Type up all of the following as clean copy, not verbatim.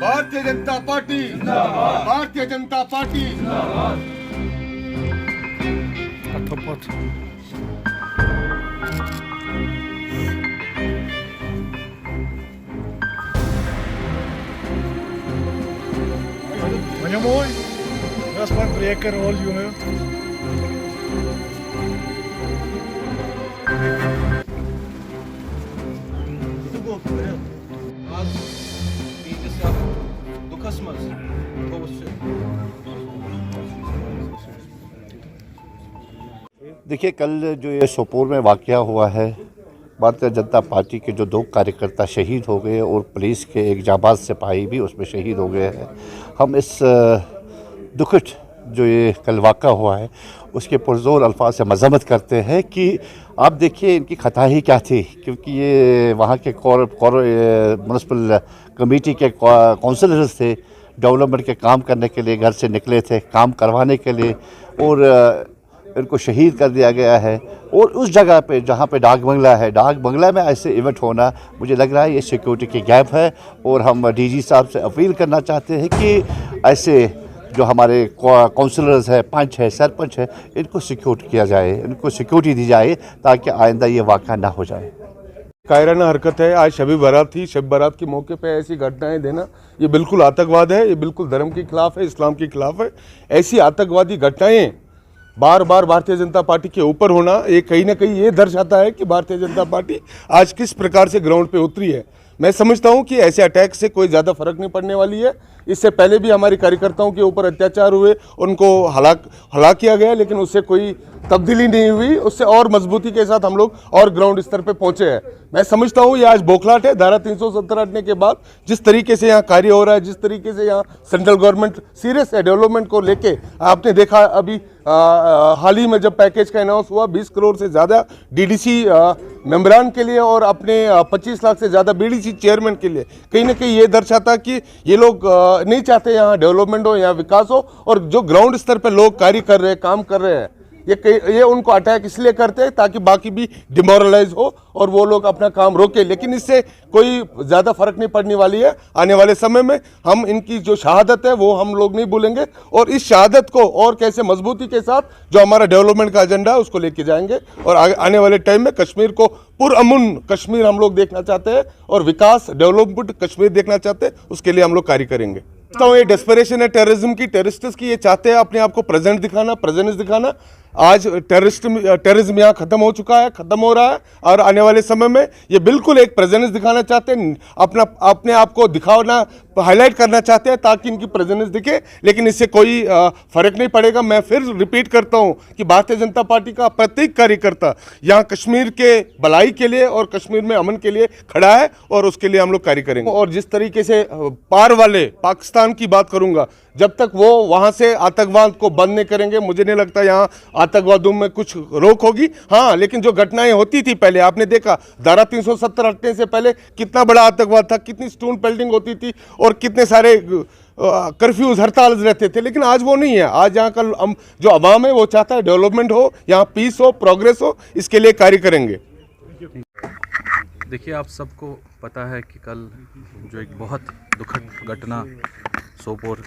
Bharatiya Janata party जिंदाबाद, Bharatiya Janata party जिंदाबाद। Ben je mooi? Dat is mijn breker, hoor, jongen. आज जैसे आप दुखस्मस तो उससे देखिए, कल जो ये सोपोर में वाक़या हुआ है, भारतीय जनता पार्टी के जो 2 कार्यकर्ता शहीद हो गए और पुलिस के एक जाबाज सिपाही भी उसमें शहीद हो गए हैं। हम इस दुखद जो ये कल वाक़ा हुआ है उसके पुरज़ोर अल्फाज से मज़म्मत करते हैं कि आप देखिए इनकी खता ही क्या थी, क्योंकि ये वहाँ के म्यूनसिपल कमेटी के काउंसलर्स थे, डेवलपमेंट के काम करने के लिए घर से निकले थे, काम करवाने के लिए, और इनको शहीद कर दिया गया है। और उस जगह पे जहाँ पे डाक बंगला है, डाक बंगला में ऐसे इवेंट होना, मुझे लग रहा है ये सिक्योरिटी की गैप है। और हम डीजी साहब से अपील करना चाहते हैं कि ऐसे जो हमारे काउंसलर्स हैं, पंच है, सरपंच है, इनको सिक्योर किया जाए, इनको सिक्योरिटी दी जाए ताकि आइंदा ये वाक़या ना हो जाए। कायराना हरकत है। आज शब बारात थी, शब बारात के मौके पे ऐसी घटनाएं देना ये बिल्कुल आतंकवाद है, ये बिल्कुल धर्म के खिलाफ है, इस्लाम के खिलाफ है। ऐसी आतंकवादी घटनाएं बार बार भारतीय जनता पार्टी के ऊपर होना ये कहीं ना कहीं ये दर्शाता है कि भारतीय जनता पार्टी आज किस प्रकार से ग्राउंड पे उतरी है। मैं समझता हूं कि ऐसे अटैक से कोई ज़्यादा फर्क नहीं पड़ने वाली है। इससे पहले भी हमारे कार्यकर्ताओं के ऊपर अत्याचार हुए, उनको हलाक किया गया, लेकिन उससे कोई तब्दीली नहीं हुई। उससे और मजबूती के साथ हम लोग और ग्राउंड स्तर पे पहुंचे हैं। मैं समझता हूं ये आज बौखलाहट है। धारा 370 हटने के बाद जिस तरीके से यहाँ कार्य हो रहा है, जिस तरीके से यहाँ सेंट्रल गवर्नमेंट सीरियस है डेवलपमेंट को लेके, आपने देखा अभी हाल ही में जब पैकेज का अनाउंस हुआ 20 करोड़ से ज़्यादा डीडीसी मेंबरान के लिए और अपने 25 लाख से ज़्यादा बीडीसी चेयरमैन के लिए, कहीं ना कहीं ये दर्शाता कि ये लोग नहीं चाहते यहाँ डेवलपमेंट हो, यहाँ विकास हो। और जो ग्राउंड स्तर पे लोग कार्य कर रहे हैं, काम कर रहे हैं, ये उनको अटैक इसलिए करते हैं ताकि बाकी भी डिमोरलाइज हो और वो लोग अपना काम रोके। लेकिन इससे कोई ज़्यादा फर्क नहीं पड़ने वाली है। आने वाले समय में हम इनकी जो शहादत है वो हम लोग नहीं भूलेंगे और इस शहादत को और कैसे मजबूती के साथ जो हमारा डेवलपमेंट का एजेंडा है उसको लेके जाएंगे। और आने वाले टाइम में कश्मीर को पुरअमन कश्मीर हम लोग देखना चाहते हैं और विकास डेवलपमेंट कश्मीर देखना चाहते हैं, उसके लिए हम लोग कार्य करेंगे। तो ये डेस्परेशन है टेररिज्म की, टेररिस्ट्स की। ये चाहते हैं अपने आप को प्रेजेंट दिखाना, प्रेजेंस दिखाना। आज टेररिज्म यहाँ खत्म हो चुका है, खत्म हो रहा है और आने वाले समय में ये बिल्कुल एक प्रेजेंस दिखाना चाहते हैं, अपने आप को दिखाना, हाईलाइट करना चाहते हैं ताकि इनकी प्रेजेंस दिखे। लेकिन इससे कोई फर्क नहीं पड़ेगा। मैं फिर रिपीट करता हूँ कि भारतीय जनता पार्टी का प्रत्येक कार्यकर्ता यहाँ कश्मीर के भलाई के लिए और कश्मीर में अमन के लिए खड़ा है और उसके लिए हम लोग कार्य करेंगे। और जिस तरीके से पार वाले पाकिस्तान की बात करूँगा, जब तक वो वहाँ से आतंकवाद को बंद नहीं करेंगे, मुझे नहीं लगता यहाँ आतंकवादियों में कुछ रोक होगी। हाँ, लेकिन जो घटनाएं होती थी पहले, आपने देखा धारा 370 हटने से पहले कितना बड़ा आतंकवाद था, कितनी स्टोन पेल्टिंग होती थी और कितने सारे कर्फ्यूज हड़ताल रहते थे। लेकिन आज वो नहीं है। आज यहाँ का जो अवाम है वो चाहता है डेवलपमेंट हो, यहाँ पीस हो, प्रोग्रेस हो, इसके लिए कार्य करेंगे। देखिए, आप सबको पता है कि कल जो एक बहुत दुखद घटना सोपोर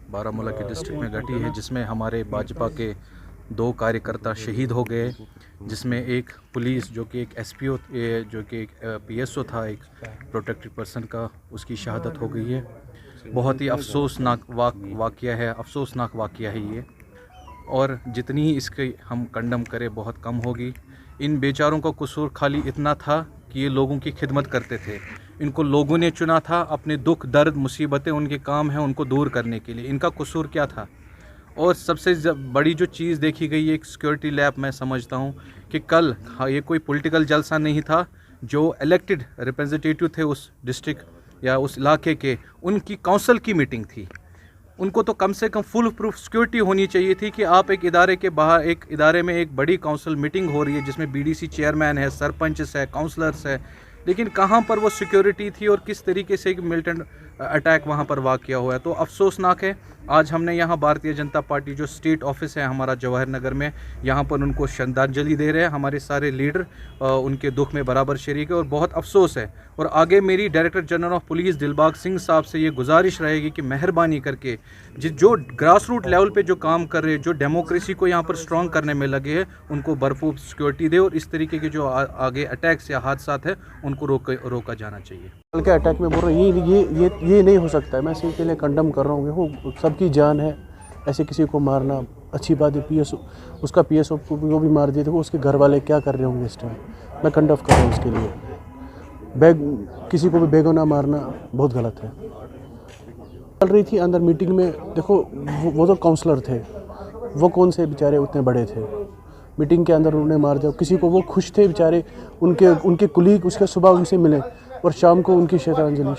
बारामूला के डिस्ट्रिक्ट में घटी है, जिसमें हमारे भाजपा के 2 कार्यकर्ता शहीद हो गए, जिसमें एक पुलिस जो कि एक एसपीओ जो कि एक पीएसओ था, एक प्रोटेक्टेड पर्सन का, उसकी शहादत हो गई है। बहुत ही अफसोसनाक वाक़या है, अफसोसनाक वाक़या है ये। और जितनी ही इसके हम कंडम करें बहुत कम होगी। इन बेचारों का कसूर खाली इतना था कि ये लोगों की खिदमत करते थे। इनको लोगों ने चुना था, अपने दुख दर्द मुसीबतें उनके काम हैं उनको दूर करने के लिए। इनका कसूर क्या था? और सबसे बड़ी जो चीज़ देखी गई एक सिक्योरिटी लैब, मैं समझता हूँ कि कल ये कोई पॉलिटिकल जलसा नहीं था। जो इलेक्टेड रिप्रेजेंटेटिव थे उस डिस्ट्रिक्ट या उस इलाके के, उनकी काउंसिल की मीटिंग थी। उनको तो कम से कम फुल प्रूफ सिक्योरिटी होनी चाहिए थी कि आप एक इदारे के बाहर, एक इदारे में एक बड़ी काउंसिल मीटिंग हो रही है जिसमें बीडीसी चेयरमैन है, सरपंच है, काउंसलर्स है, लेकिन कहाँ पर वो सिक्योरिटी थी और किस तरीके से एक मिलिटेंट अटैक वहाँ पर वाक़या हुआ है। तो अफसोसनाक है। आज हमने यहाँ भारतीय जनता पार्टी जो स्टेट ऑफिस है हमारा जवाहर नगर में, यहाँ पर उनको श्रद्धांजलि दे रहे हैं। हमारे सारे लीडर उनके दुख में बराबर शरीक है और बहुत अफसोस है। और आगे मेरी director general of police Dilbag Singh साहब से ये गुजारिश रहेगी कि मेहरबानी करके जो ग्रास रूट लेवल पे जो काम कर रहे हैं, जो डेमोक्रेसी को यहाँ पर स्ट्रॉन्ग करने में लगे हैं, उनको भरपूर सिक्योरिटी दे और इस तरीके के जो आगे अटैक्स या हादसात है उनको रोका जाना चाहिए। कल के अटैक में बोल रहे हैं ये नहीं हो सकता है। मैं इसी के लिए कंडम कर रहा हूँ। वो सबकी जान है, ऐसे किसी को मारना अच्छी बात है। उसका PSO को भी मार दिए थे। वो उसके घर वाले क्या कर रहे होंगे इस टाइम, मैं कंडम कर रहा हूँ उसके लिए। किसी को भी बेगुनाह मारना बहुत गलत है। चल रही थी अंदर मीटिंग में, देखो वो तो काउंसलर थे, वो कौन से बेचारे उतने बड़े थे, मीटिंग के अंदर उन्होंने मार दिया किसी को। वो खुश थे बेचारे, उनके कुलीग उसके सुबह उनसे मिले और शाम को उनकी श्रद्धांजलि